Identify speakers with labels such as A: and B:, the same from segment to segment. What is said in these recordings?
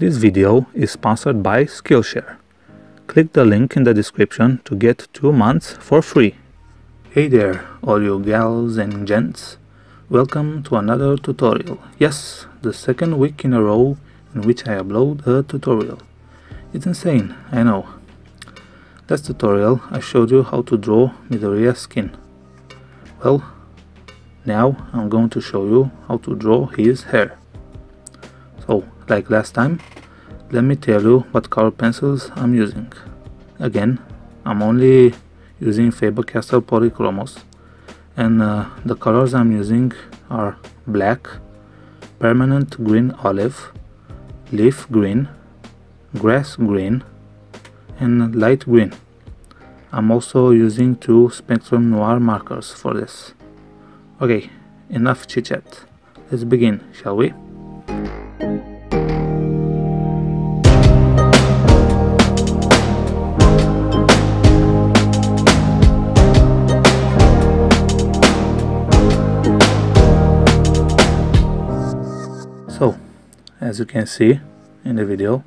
A: This video is sponsored by Skillshare. Click the link in the description to get 2 months for free. Hey there, all you gals and gents. Welcome to another tutorial. Yes, the second week in a row in which I upload a tutorial. It's insane, I know. Last tutorial I showed you how to draw Midoriya's skin. Well, now I'm going to show you how to draw his hair. So, like last time, let me tell you what color pencils I'm using. Again, I'm only using FABER Polychromos, and the colors I'm using are black, permanent green olive, leaf green, grass green, and light green. I'm also using 2 Spectrum Noir markers for this. Okay, enough chit chat. Let's begin, shall we? So, as you can see in the video,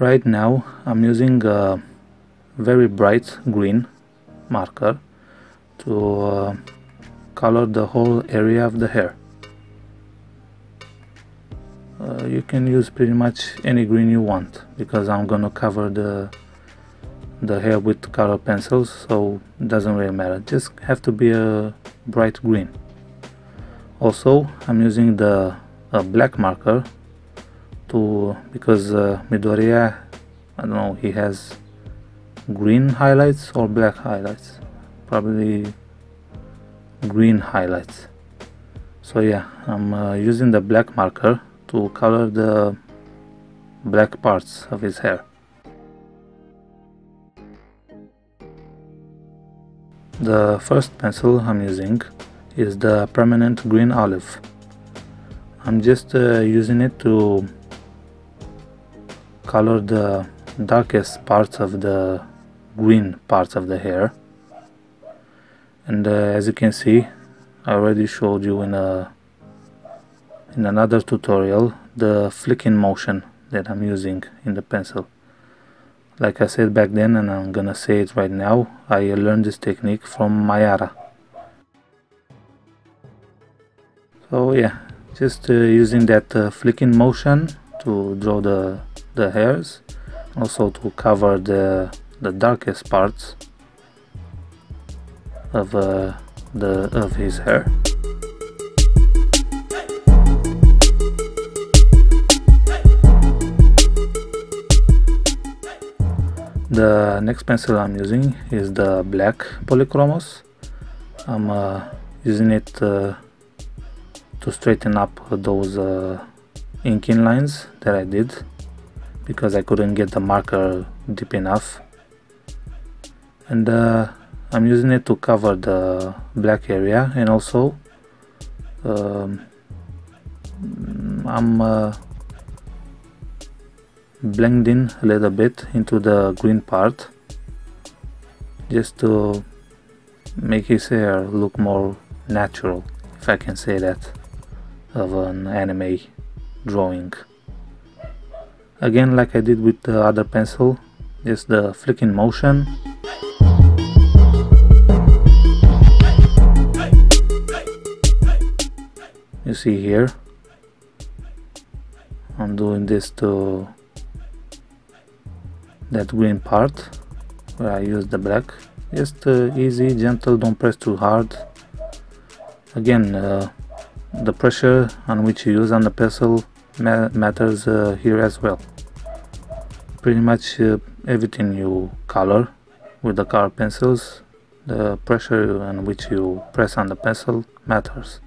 A: right now I'm using a very bright green marker to color the whole area of the hair. You can use pretty much any green you want, because I'm gonna cover the hair with color pencils, so it doesn't really matter. Just have to be a bright green. Also, I'm using a black marker because Midoriya, I don't know, he has green highlights or black highlights. Probably green highlights. So yeah, I'm using the black marker to color the black parts of his hair. The first pencil I'm using is the permanent green olive. I'm just using it to color the darkest parts of the green parts of the hair. And as you can see, I already showed you in another tutorial the flicking motion that I'm using in the pencil. Like I said back then, and I'm gonna say it right now, I learned this technique from Mayara. So yeah, just using that flicking motion to draw the hairs, also to cover the darkest parts of his hair. The next pencil I'm using is the black Polychromos. I'm using it to straighten up those inking lines that I did, because I couldn't get the marker deep enough. And I'm using it to cover the black area, and also I'm blending a little bit into the green part, just to make his hair look more natural, if I can say that, of an anime drawing. Again, like I did with the other pencil, just the flicking motion. You see here, I'm doing this to that green part where I use the black. Just easy, gentle, don't press too hard. Again, the pressure on which you use on the pencil matters here as well. Pretty much everything you color with the color pencils, the pressure on which you press on the pencil matters.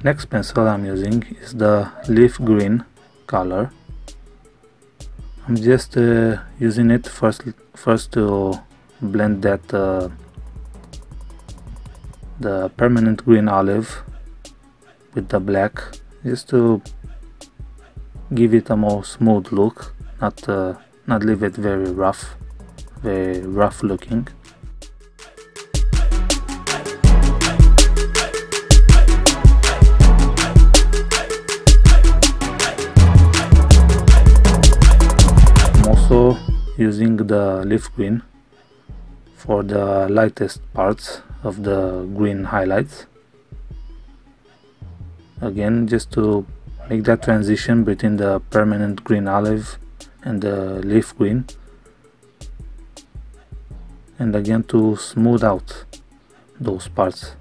A: next pencil I'm using is the leaf green color. I'm just using it first to blend that the permanent green olive with the black, just to give it a more smooth look, not leave it very rough looking. I'm also using the leaf green for the lightest parts of the green highlights. Again, just to make that transition between the permanent green olive and the leaf green, and again to smooth out those parts.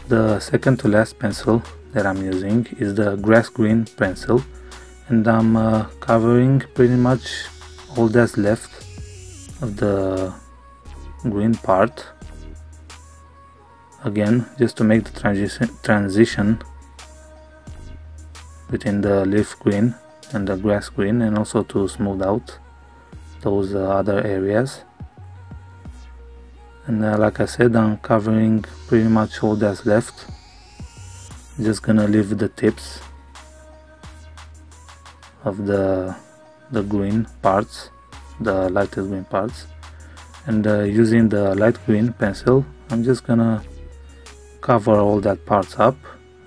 A: The second to last pencil that I'm using is the grass green pencil, and I'm covering pretty much all that's left of the green part. Again, just to make the transition between the leaf green and the grass green, and also to smooth out those other areas. And like I said, I'm covering pretty much all that's left. Just gonna leave the tips of the green parts, the lightest green parts, and using the light green pencil, I'm just gonna cover all that parts up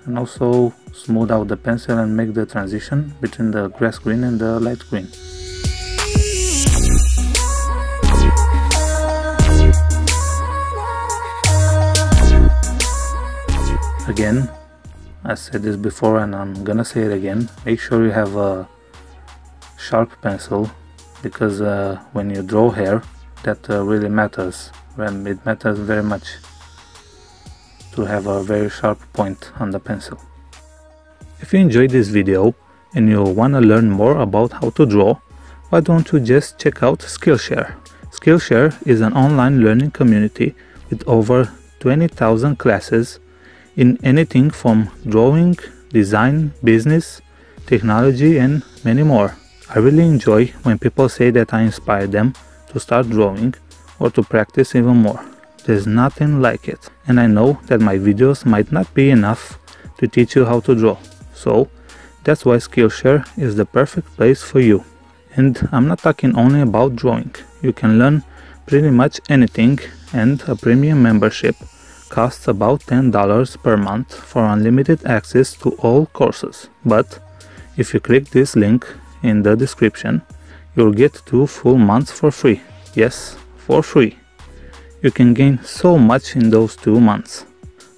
A: and also smooth out the pencil and make the transition between the grass green and the light green. Again, I said this before and I'm gonna say it again, make sure you have a sharp pencil, because when you draw hair, that really matters. It matters very much to have a very sharp point on the pencil. If you enjoyed this video and you wanna learn more about how to draw, why don't you just check out Skillshare? Skillshare is an online learning community with over 20,000 classes in anything from drawing, design, business, technology, and many more. I really enjoy when people say that I inspire them to start drawing or to practice even more. There's nothing like it, and I know that my videos might not be enough to teach you how to draw. So that's why Skillshare is the perfect place for you. And I'm not talking only about drawing. You can learn pretty much anything, and a premium membership costs about $10 per month for unlimited access to all courses. But if you click this link in the description, you'll get 2 full months for free. Yes, for free. You can gain so much in those 2 months.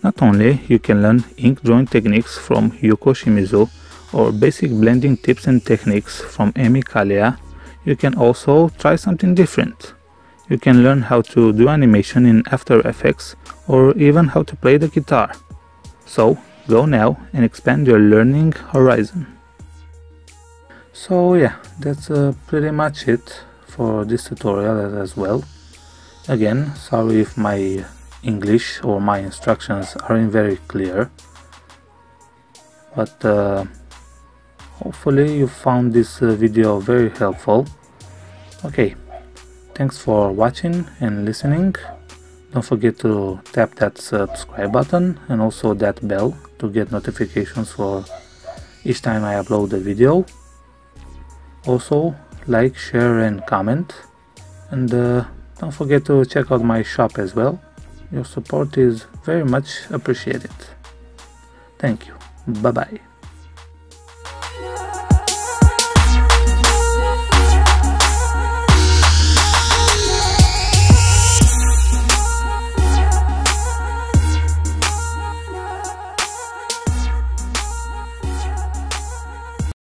A: Not only you can learn ink drawing techniques from Yuko Shimizu or basic blending tips and techniques from Emi Kalia, you can also try something different. You can learn how to do animation in After Effects or even how to play the guitar. So go now and expand your learning horizon. So yeah, that's pretty much it for this tutorial as well. Again, sorry if my English or my instructions aren't very clear, but hopefully you found this video very helpful. Okay. Thanks for watching and listening. Don't forget to tap that subscribe button and also that bell to get notifications for each time I upload a video. Also, like, share and comment, and don't forget to check out my shop as well. Your support is very much appreciated. Thank you. Bye bye.